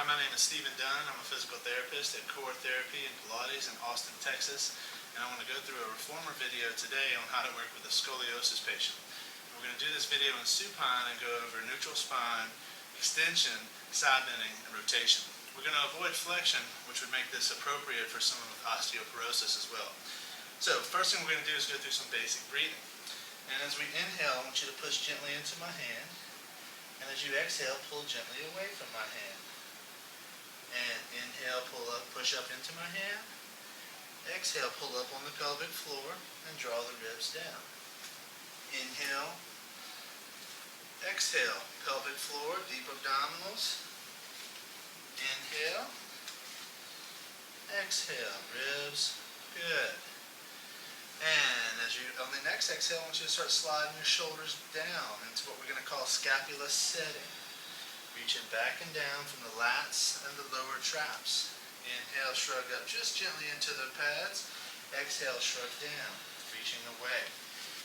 my name is Dunn. I'm a physical therapist at CORE Therapy Pilates in Austin, Texas. And I'm going to go through a reformer video today on how to work with a scoliosis patient. And we're going to do this video in supine and go over neutral spine, extension, side bending, and rotation. We're going to avoid flexion, which would make this appropriate for someone with osteoporosis as well. So first thing we're going to do is go through some basic breathing. And as we inhale, I want you to push gently into my hand. And as you exhale, pull gently away from my hand. And inhale, pull up, push up into my hand. Exhale, pull up on the pelvic floor and draw the ribs down. Inhale. Exhale, pelvic floor, deep abdominals. Inhale. Exhale, ribs. Good. And on the next exhale, I want you to start sliding your shoulders down into what we're going to call scapula setting. Reaching back and down from the lats and the lower traps. Inhale, shrug up just gently into the pads. Exhale, shrug down, reaching away.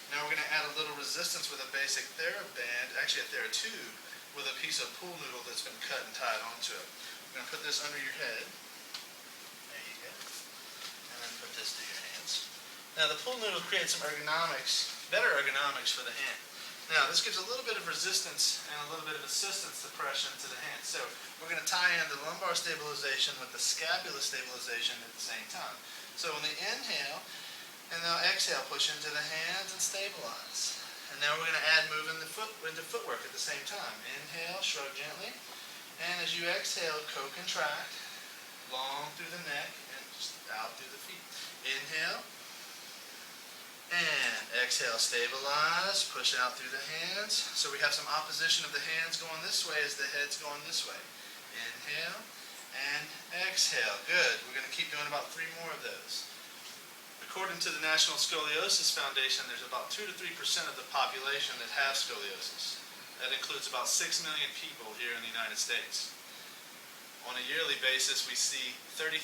Now we're going to add a little resistance with a basic TheraBand, actually a TheraTube, with a piece of pool noodle that's been cut and tied onto it. We're going to put this under your head. There you go. And then put this through your hands. Now the pool noodle creates some ergonomics, better ergonomics for the hand. Now this gives a little bit of resistance and a little bit of assistance to pressure into the hand. So we're going to tie in the lumbar stabilization with the scapula stabilization at the same time. So on the inhale, and now exhale, push into the hands and stabilize. And now we're going to add moving into footwork at the same time. Inhale, shrug gently. And as you exhale, co-contract, long through the neck and just out through the feet. Inhale. And exhale, stabilize, push out through the hands. So we have some opposition of the hands going this way as the head's going this way. Inhale and exhale. Good. We're going to keep doing about 3 more of those. According to the National Scoliosis Foundation, there's about 2 to 3% of the population that have scoliosis. That includes about 6 million people here in the United States. On a yearly basis, we see 30,000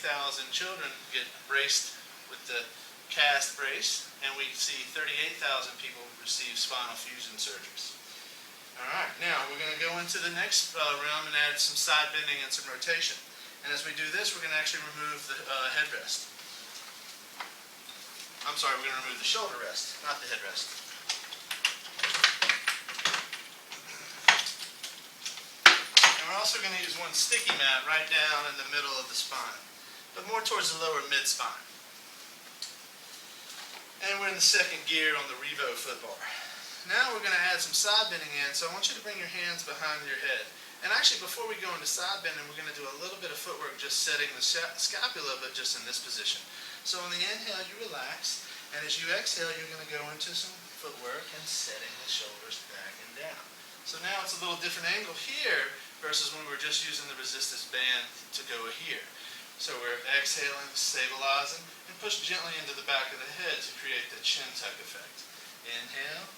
children get braced with the cast brace, and we see 38,000 people receive spinal fusion surgeries. Alright, now we're going to go into the next realm and add some side bending and some rotation. And as we do this, we're going to actually remove the headrest. I'm sorry, we're going to remove the shoulder rest, not the headrest. And we're also going to use one sticky mat right down in the middle of the spine, but more towards the lower mid-spine. And we're in the second gear on the Revo foot bar. Now we're going to add some side bending in, so I want you to bring your hands behind your head. And actually, before we go into side bending, we're going to do a little bit of footwork just setting the scapula, but just in this position. So on the inhale, you relax, and as you exhale, you're going to go into some footwork and setting the shoulders back and down. So now it's a little different angle here versus when we were just using the resistance band to go here. So we're exhaling, stabilizing, and push gently into the back of the head to create the chin tuck effect. Inhale,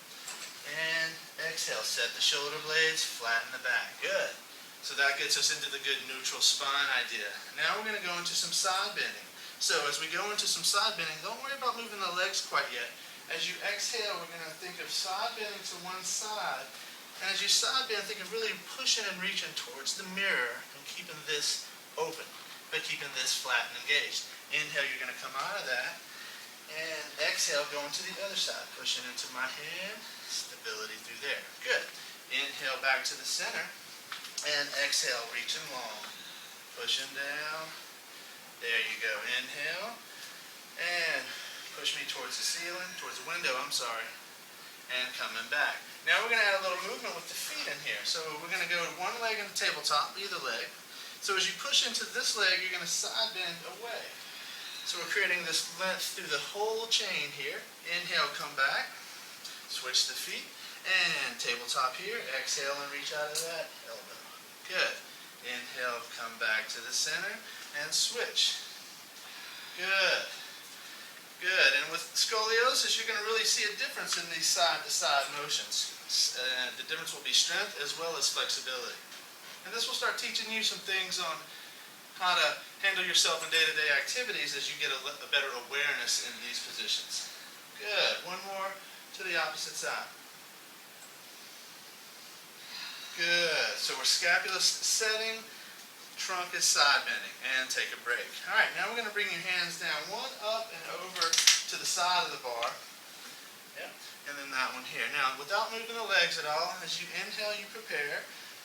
and exhale. Set the shoulder blades, flatten the back. Good. So that gets us into the good neutral spine idea. Now we're going to go into some side bending. So as we go into some side bending, don't worry about moving the legs quite yet. As you exhale, we're going to think of side bending to one side. And as you side bend, think of really pushing and reaching towards the mirror and keeping this open, but keeping this flat and engaged. Inhale, you're going to come out of that. And exhale, going to the other side. Pushing into my hand. Stability through there. Good. Inhale back to the center. And exhale, reaching long. Pushing down. There you go. Inhale. And push me towards the ceiling, towards the window, I'm sorry. And coming back. Now we're going to add a little movement with the feet in here. So we're going to go one leg in the tabletop, either leg. So as you push into this leg, you're going to side bend away. So we're creating this length through the whole chain here. Inhale, come back. Switch the feet. And tabletop here. Exhale and reach out of that elbow. Good. Inhale, come back to the center. And switch. Good. Good. And with scoliosis, you're going to really see a difference in these side-to-side motions. The difference will be strength as well as flexibility. And this will start teaching you some things on how to handle yourself in day-to-day activities as you get a better awareness in these positions. Good. One more to the opposite side. Good. So we're scapula setting, trunk is side bending, and take a break. All right, now we're going to bring your hands down, one up and over to the side of the bar. Yep. And then that one here. Now, without moving the legs at all, as you inhale, you prepare.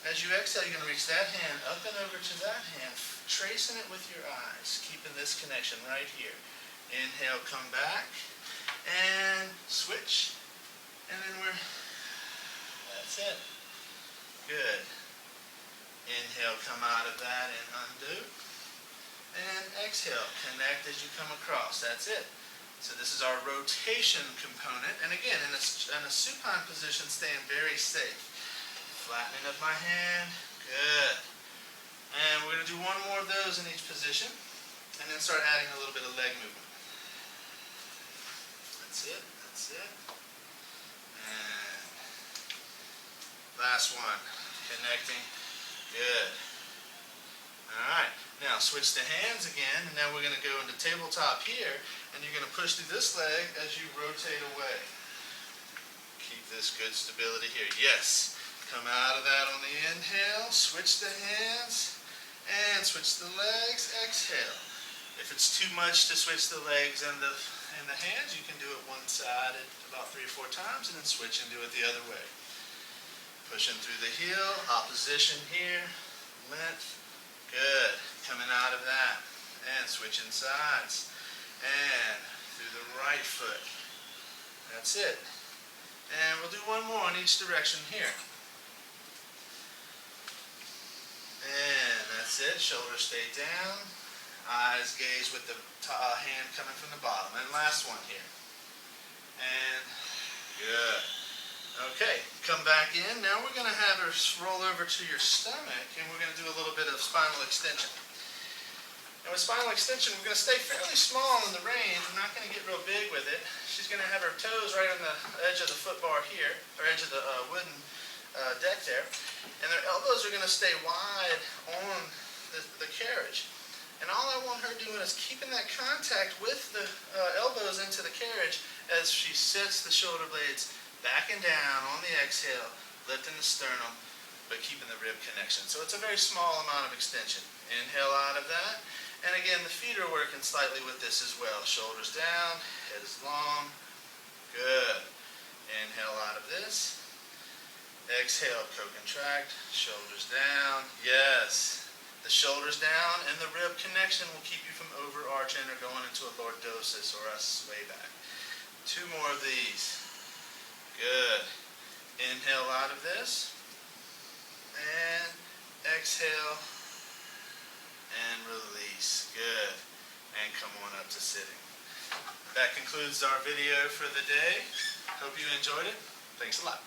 As you exhale, you're going to reach that hand up and over to that hand, tracing it with your eyes, keeping this connection right here. Inhale, come back, and switch. And then that's it. Good. Inhale, come out of that and undo. And exhale, connect as you come across. That's it. So this is our rotation component. And again, in a supine position, staying very safe. Flattening of my hand. Good. And we're going to do one more of those in each position. And then start adding a little bit of leg movement. That's it. That's it. And last one. Connecting. Good. Alright, now switch the hands again, and now we're going to go into tabletop here, and you're going to push through this leg as you rotate away. Keep this good stability here. Yes. Come out of that on the inhale, switch the hands, and switch the legs, exhale. If it's too much to switch the legs and the hands, you can do it one-sided about 3 or 4 times, and then switch and do it the other way. Pushing through the heel, opposition here, length, good. Coming out of that, and switching sides, and through the right foot. That's it. And we'll do one more in each direction here. And that's it, shoulders stay down, eyes gaze with the hand coming from the bottom. And last one here. And good. Okay, come back in. Now we're going to have her roll over to your stomach, and we're going to do a little bit of spinal extension. And with spinal extension, we're going to stay fairly small in the range. We're not going to get real big with it. She's going to have her toes right on the edge of the foot bar here, or edge of the wooden deck there. And their elbows are going to stay wide on the carriage. And all I want her doing is keeping that contact with the elbows into the carriage as she sits the shoulder blades back and down on the exhale, lifting the sternum, but keeping the rib connection. So it's a very small amount of extension. Inhale out of that. And again, the feet are working slightly with this as well. Shoulders down, head is long. Good. Inhale out of this. Exhale, co-contract, shoulders down. Yes. The shoulders down and the rib connection will keep you from overarching or going into a lordosis or a sway back. 2 more of these. Good. Inhale out of this. And exhale. And release. Good. And come on up to sitting. That concludes our video for the day. Hope you enjoyed it. Thanks a lot.